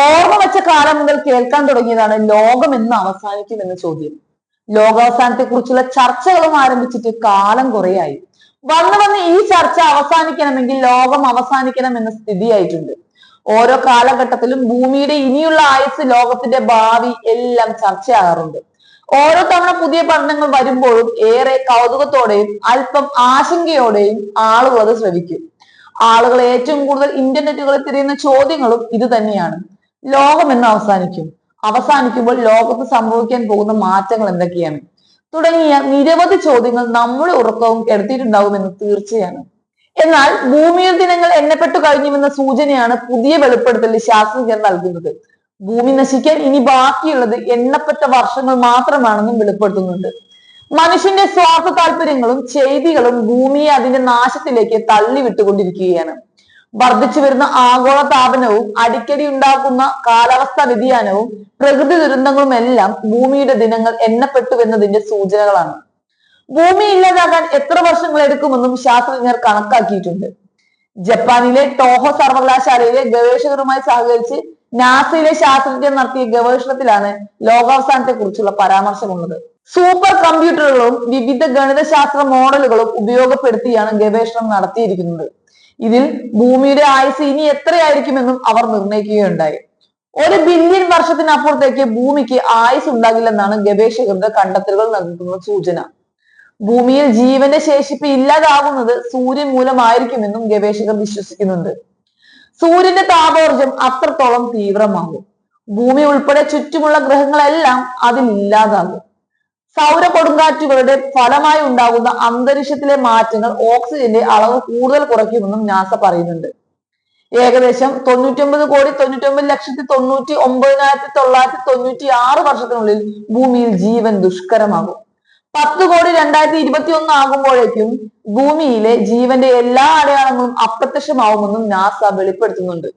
ഓർമ്മ വെച്ച കാലം മുതൽ കേൾക്കാൻ തുടങ്ങിയതാണ് ലോകം എന്ന് അവസാനിക്കും എന്ന ചോദ്യം. ലോകാവസാനത്തെ കുറിച്ചുള്ള ചർച്ചകളും ആരംഭിച്ചിട്ട് കാലം കുറെയായി. വന്ന് ഈ ചർച്ച അവസാനിക്കണമെങ്കിൽ ലോകം അവസാനിക്കണം എന്ന സ്ഥിതിയായിട്ടുണ്ട്. ഓരോ കാലഘട്ടത്തിലും ഭൂമിയുടെ ഇനിയുള്ള ആയുസ്, ലോകത്തിന്റെ ഭാവി എല്ലാം ചർച്ചയാകാറുണ്ട്. ഓരോ തവണ പുതിയ പഠനങ്ങൾ വരുമ്പോഴും ഏറെ കൗതുകത്തോടെയും അല്പം ആശങ്കയോടെയും ആളുകൾ അത് ശ്രവിക്കും. ആളുകൾ ഏറ്റവും കൂടുതൽ ഇന്റർനെറ്റുകളിൽ തിരയുന്ന ചോദ്യങ്ങളും ഇത് തന്നെയാണ്. ലോകം എന്ന് അവസാനിക്കുമ്പോൾ ലോകത്ത് സംഭവിക്കാൻ പോകുന്ന മാറ്റങ്ങൾ എന്തൊക്കെയാണ് തുടങ്ങിയ നിരവധി ചോദ്യങ്ങൾ നമ്മുടെ ഉറക്കവും കെടുത്തിയിട്ടുണ്ടാവുമെന്ന് തീർച്ചയാണ്. എന്നാൽ ഭൂമിയിൽ ദിനങ്ങൾ എണ്ണപ്പെട്ടു കഴിഞ്ഞുവെന്ന സൂചനയാണ് പുതിയ വെളിപ്പെടുത്തൽ ശാസ്ത്രജ്ഞർ നൽകുന്നത്. ഭൂമി നശിക്കാൻ ഇനി ബാക്കിയുള്ളത് എണ്ണപ്പെട്ട വർഷങ്ങൾ മാത്രമാണെന്നും വെളിപ്പെടുത്തുന്നുണ്ട്. മനുഷ്യന്റെ സ്വാർത്ഥ താല്പര്യങ്ങളും ചെയ്തികളും ഭൂമിയെ അതിന്റെ നാശത്തിലേക്ക് തള്ളിവിട്ടുകൊണ്ടിരിക്കുകയാണ്. വർദ്ധിച്ചു വരുന്ന ആഗോള താപനവും അടിക്കടി ഉണ്ടാക്കുന്ന കാലാവസ്ഥാ വ്യതിയാനവും പ്രകൃതി ദുരന്തങ്ങളും എല്ലാം ഭൂമിയുടെ ദിനങ്ങൾ എണ്ണപ്പെട്ടുവെന്നതിന്റെ സൂചനകളാണ്. ഭൂമി ഇല്ലാതാകാൻ എത്ര വർഷങ്ങൾ എടുക്കുമെന്നും ശാസ്ത്രജ്ഞർ കണക്കാക്കിയിട്ടുണ്ട്. ജപ്പാനിലെ ടോഹോ സർവകലാശാലയിലെ ഗവേഷകരുമായി സഹകരിച്ച് നാസയിലെ ശാസ്ത്രജ്ഞർ നടത്തിയ ഗവേഷണത്തിലാണ് ലോകാവസാനത്തെ കുറിച്ചുള്ള പരാമർശമുള്ളത്. സൂപ്പർ കമ്പ്യൂട്ടറുകളും വിവിധ ഗണിതശാസ്ത്ര മോഡലുകളും ഉപയോഗപ്പെടുത്തിയാണ് ഗവേഷണം നടത്തിയിരിക്കുന്നത്. ഇതിൽ ഭൂമിയുടെ ആയുസ് ഇനി എത്രയായിരിക്കുമെന്നും അവർ നിർണ്ണയിക്കുകയുണ്ടായി. 1 ബില്യൺ വർഷത്തിനപ്പുറത്തേക്ക് ഭൂമിക്ക് ആയുസ് ഉണ്ടാകില്ലെന്നാണ് ഗവേഷകരുടെ കണ്ടെത്തലുകൾ നൽകുന്ന സൂചന. ഭൂമിയിൽ ജീവന്റെ ശേഷിപ്പ് ഇല്ലാതാകുന്നത് സൂര്യൻ മൂലമായിരിക്കുമെന്നും ഗവേഷകർ വിശ്വസിക്കുന്നുണ്ട്. സൂര്യന്റെ താപോർജം അത്രത്തോളം തീവ്രമാകും. ഭൂമി ഉൾപ്പെടെ ചുറ്റുമുള്ള ഗ്രഹങ്ങളെല്ലാം അതിൽ ഇല്ലാതാകും. സൗര കൊടുങ്കാറ്റുകളുടെ ഫലമായി ഉണ്ടാകുന്ന അന്തരീക്ഷത്തിലെ മാറ്റങ്ങൾ ഓക്സിജന്റെ അളവ് കൂടുതൽ കുറയ്ക്കുമെന്നും നാസ പറയുന്നുണ്ട്. ഏകദേശം 99,99,99,996 വർഷത്തിനുള്ളിൽ ഭൂമിയിൽ ജീവൻ ദുഷ്കരമാകും. 10,2021 ആകുമ്പോഴേക്കും ഭൂമിയിലെ ജീവന്റെ എല്ലാ അടയാളങ്ങളും അപ്രത്യക്ഷമാവുമെന്നും നാസ വെളിപ്പെടുത്തുന്നുണ്ട്.